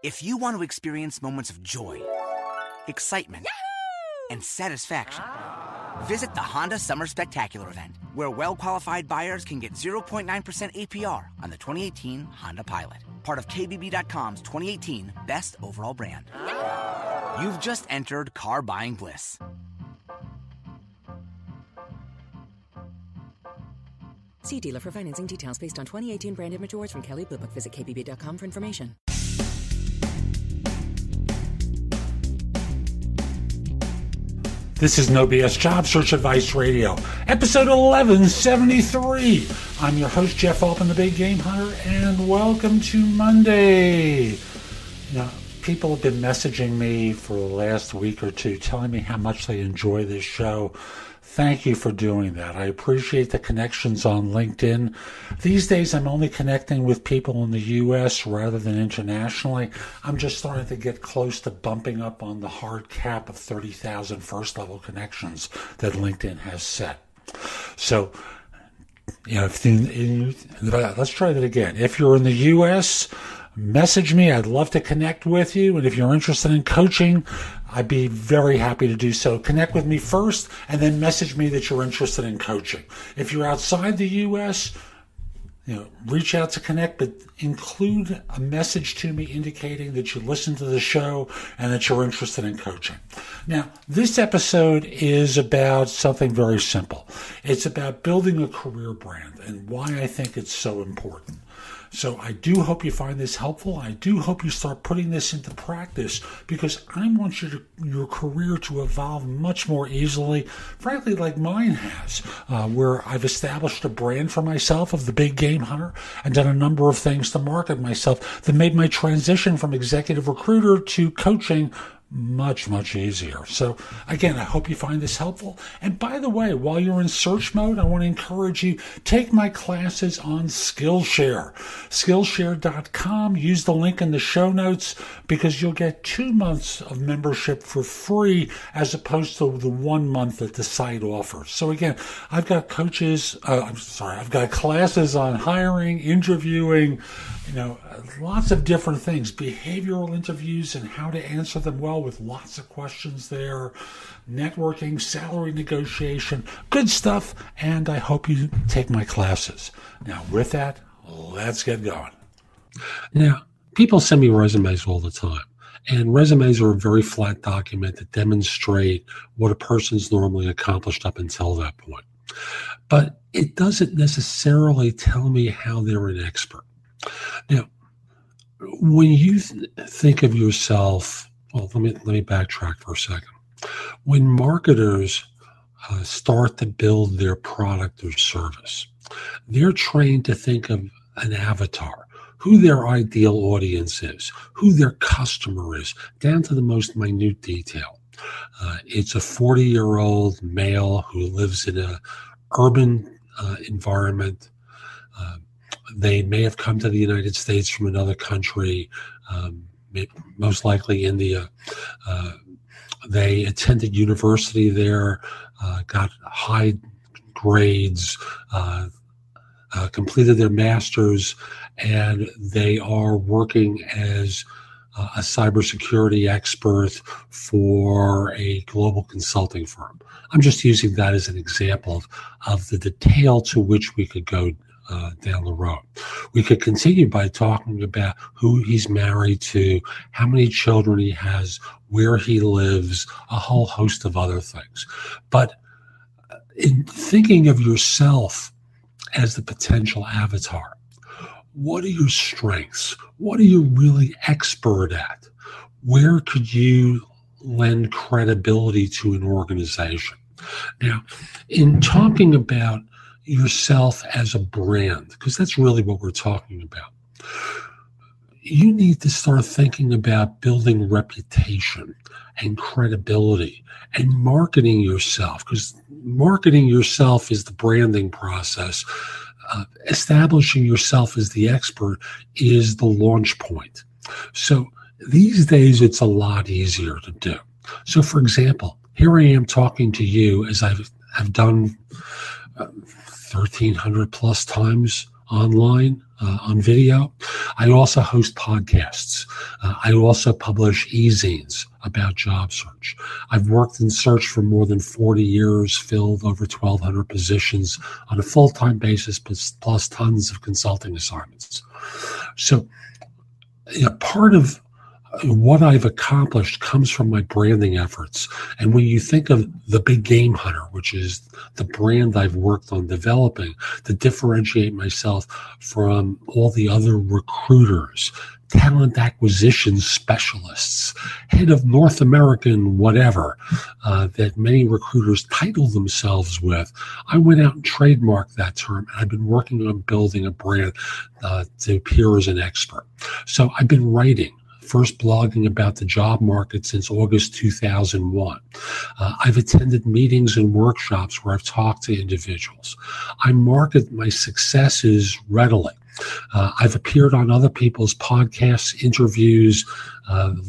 If you want to experience moments of joy, excitement, and satisfaction, visit the Honda Summer Spectacular event, where well-qualified buyers can get 0.9% APR on the 2018 Honda Pilot, part of KBB.com's 2018 Best Overall Brand. You've just entered car buying bliss. See dealer for financing details based on 2018 brand image awards from Kelley Blue Book. Visit KBB.com for information. This is No BS Job Search Advice Radio, episode 1173. I'm your host, Jeff Altman, the Big Game Hunter, and welcome to Monday. Now, people have been messaging me for the last week or two, telling me how much they enjoy this show. Thank you for doing that. I appreciate the connections on LinkedIn. These days, I'm only connecting with people in the U.S. rather than internationally. I'm just starting to get close to bumping up on the hard cap of 30,000 first-level connections that LinkedIn has set. So, let's try that again. If you're in the U.S., message me. I'd love to connect with you. And if you're interested in coaching, I'd be very happy to do so. Connect with me first and then message me that you're interested in coaching. If you're outside the U.S., reach out to connect, but include a message to me indicating that you listen to the show and that you're interested in coaching. Now, this episode is about something very simple. It's about building a career brand and why I think it's so important. So I do hope you find this helpful. I do hope you start putting this into practice because I want your career to evolve much more easily, frankly, like mine has, where I've established a brand for myself of the Big Game Hunter and done a number of things to market myself that made my transition from executive recruiter to coaching much, much easier. So again, I hope you find this helpful. And by the way, while you're in search mode, I want to encourage you, take my classes on Skillshare. Skillshare.com. Use the link in the show notes because you'll get 2 months of membership for free as opposed to the 1 month that the site offers. So again, I've got I've got classes on hiring, interviewing, lots of different things, behavioral interviews and how to answer them well with lots of questions there, networking, salary negotiation, good stuff, and I hope you take my classes. Now, with that, let's get going. Now, people send me resumes all the time, and resumes are a very flat document that demonstrate what a person's normally accomplished up until that point. But it doesn't necessarily tell me how they're an expert. Now, when you think of yourself, well, let me backtrack for a second. When marketers start to build their product or service, they're trained to think of an avatar, who their ideal audience is, who their customer is, down to the most minute detail. It's a 40-year-old male who lives in an urban environment. They may have come to the United States from another country, most likely India. They attended university there, got high grades, completed their master's, and they are working as a cybersecurity expert for a global consulting firm. I'm just using that as an example of the detail to which we could go down the road. We could continue by talking about who he's married to, how many children he has, where he lives, a whole host of other things. But in thinking of yourself as the potential avatar, what are your strengths? What are you really expert at? Where could you lend credibility to an organization? Now, in talking about yourself as a brand, because that's really what we're talking about, you need to start thinking about building reputation and credibility and marketing yourself, because marketing yourself is the branding process. Establishing yourself as the expert is the launch point. So these days, it's a lot easier to do. So, for example, here I am talking to you as I've done 1,300 plus times online on video. I also host podcasts. I also publish e-zines about job search. I've worked in search for more than 40 years, filled over 1,200 positions on a full-time basis, plus tons of consulting assignments. So part of what I've accomplished comes from my branding efforts. And when you think of the Big Game Hunter, which is the brand I've worked on developing to differentiate myself from all the other recruiters, talent acquisition specialists, head of North American whatever, that many recruiters title themselves with, I went out and trademarked that term, and I've been working on building a brand to appear as an expert. So I've been writing, first blogging about the job market since August 2001. I've attended meetings and workshops where I've talked to individuals. I market my successes readily. I've appeared on other people's podcasts, interviews,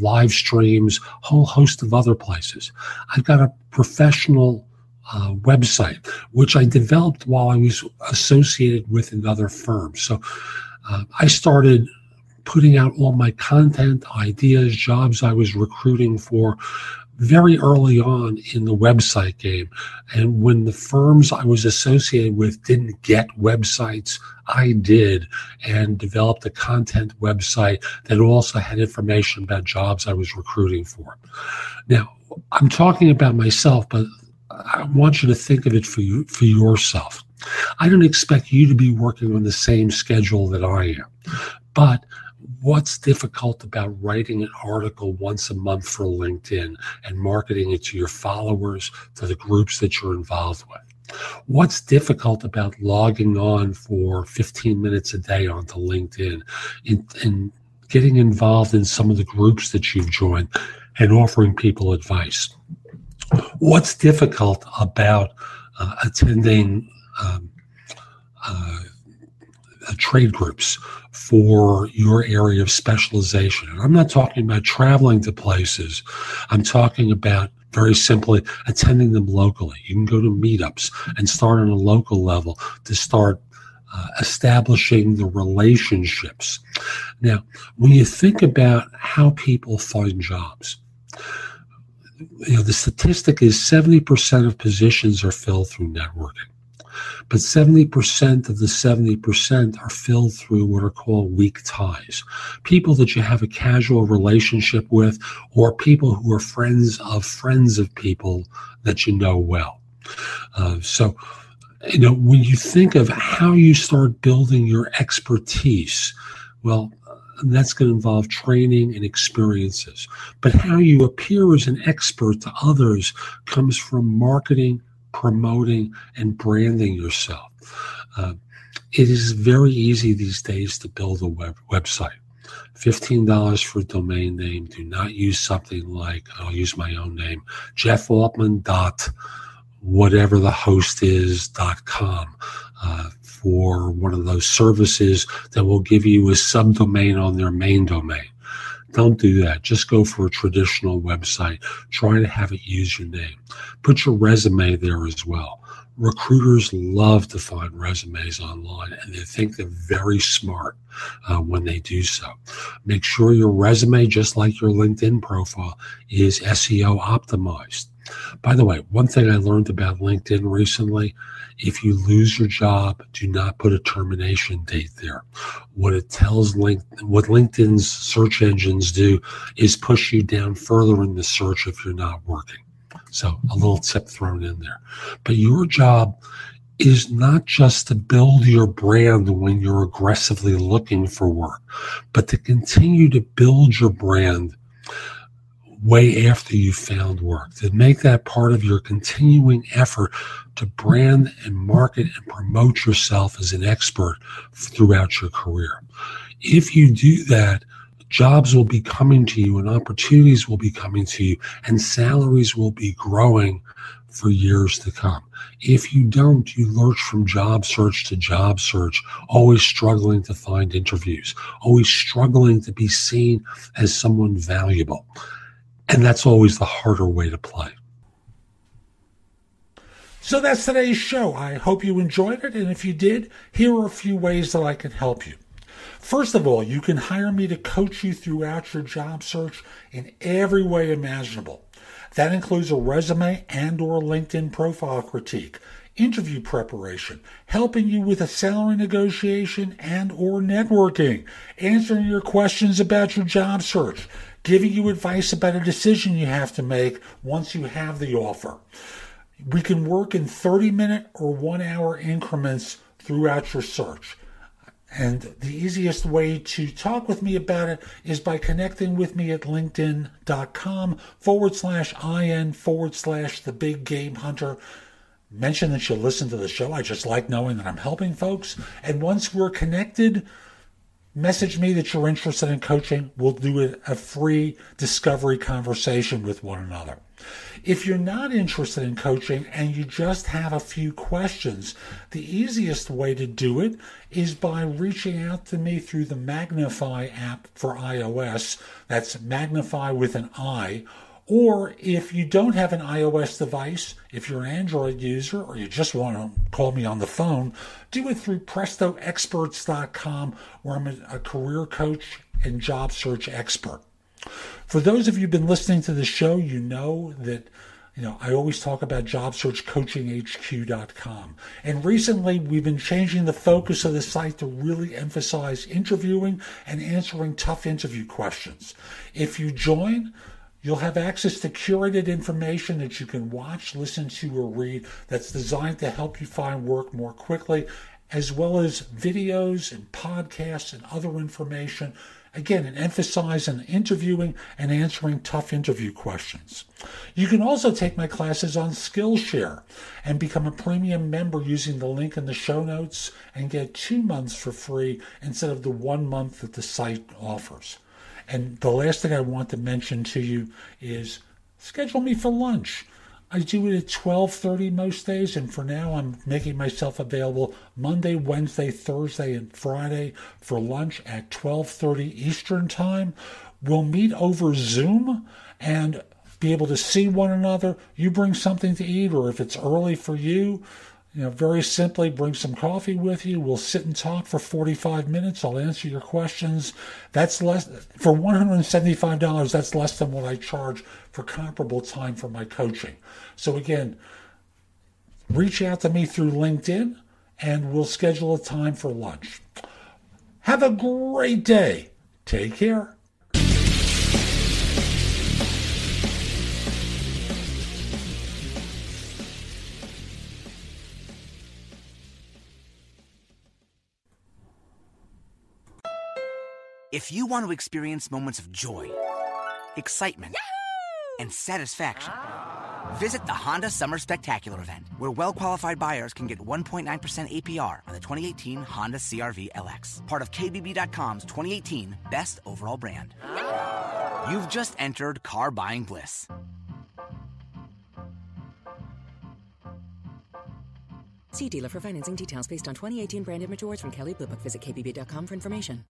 live streams, whole host of other places. I've got a professional website, which I developed while I was associated with another firm. So I started putting out all my content, ideas, jobs I was recruiting for very early on in the website game. And when the firms I was associated with didn't get websites, I did, and developed a content website that also had information about jobs I was recruiting for. Now, I'm talking about myself, but I want you to think of it for yourself. I don't expect you to be working on the same schedule that I am, but what's difficult about writing an article once a month for LinkedIn and marketing it to your followers, to the groups that you're involved with? What's difficult about logging on for 15 minutes a day onto LinkedIn and getting involved in some of the groups that you've joined and offering people advice? What's difficult about attending trade groups for your area of specialization? And I'm not talking about traveling to places. I'm talking about, very simply, attending them locally. You can go to meetups and start on a local level to start establishing the relationships. Now, when you think about how people find jobs, the statistic is 70% of positions are filled through networking. But 70% of the 70% are filled through what are called weak ties. People that you have a casual relationship with, or people who are friends of people that you know well. So when you think of how you start building your expertise, well, that's going to involve training and experiences. But how you appear as an expert to others comes from marketing, promoting, and branding yourself. It is very easy these days to build a website. $15 for a domain name. Do not use something like, I'll use my own name, Jeff Altman whatever the host is .com for one of those services that will give you a subdomain on their main domain. Don't do that. Just go for a traditional website. Try to have it use your name. Put your resume there as well. Recruiters love to find resumes online, and they think they're very smart when they do so. Make sure your resume, just like your LinkedIn profile, is SEO optimized. By the way, one thing I learned about LinkedIn recently, if you lose your job, do not put a termination date there. What LinkedIn's search engines do is push you down further in the search if you're not working. So a little tip thrown in there. But your job is not just to build your brand when you're aggressively looking for work, but to continue to build your brand way after you found work, to make that part of your continuing effort to brand and market and promote yourself as an expert throughout your career. If you do that, jobs will be coming to you and opportunities will be coming to you and salaries will be growing for years to come. If you don't, you lurch from job search to job search, always struggling to find interviews, always struggling to be seen as someone valuable. And that's always the harder way to play. So that's today's show. I hope you enjoyed it, and if you did, here are a few ways that I can help you. First of all, you can hire me to coach you throughout your job search in every way imaginable. That includes a resume and or LinkedIn profile critique, interview preparation, helping you with a salary negotiation and or networking, answering your questions about your job search, giving you advice about a decision you have to make once you have the offer. We can work in 30-minute or 1-hour increments throughout your search. And the easiest way to talk with me about it is by connecting with me at linkedin.com/IN/the Big Game Hunter. Mention that you listen to the show. I just like knowing that I'm helping folks. And once we're connected, message me that you're interested in coaching. We'll do a free discovery conversation with one another. If you're not interested in coaching and you just have a few questions, the easiest way to do it is by reaching out to me through the Magnify app for iOS. That's Magnify with an I. Or if you don't have an iOS device, if you're an Android user or you just want to call me on the phone, do it through PrestoExperts.com, where I'm a career coach and job search expert. For those of you who've been listening to the show, you know that I always talk about JobSearchCoachingHQ.com. And recently, we've been changing the focus of the site to really emphasize interviewing and answering tough interview questions. If you join, you'll have access to curated information that you can watch, listen to, or read that's designed to help you find work more quickly, as well as videos and podcasts and other information. Again, an emphasis on interviewing and answering tough interview questions. You can also take my classes on Skillshare and become a premium member using the link in the show notes and get 2 months for free instead of the 1 month that the site offers. And the last thing I want to mention to you is schedule me for lunch. I do it at 12:30 most days, and for now I'm making myself available Monday, Wednesday, Thursday, and Friday for lunch at 12:30 Eastern Time. We'll meet over Zoom and be able to see one another. You bring something to eat, or if it's early for you, very simply bring some coffee with you. We'll sit and talk for 45 minutes. I'll answer your questions. That's less for $175. That's less than what I charge for comparable time for my coaching. So again, reach out to me through LinkedIn and we'll schedule a time for lunch. Have a great day. Take care. If you want to experience moments of joy, excitement, and satisfaction, visit the Honda Summer Spectacular event, where well-qualified buyers can get 1.9% APR on the 2018 Honda CR-V LX, part of KBB.com's 2018 Best Overall Brand. You've just entered car buying bliss. See dealer for financing details based on 2018 branded matures from Kelley Blue Book. Visit KBB.com for information.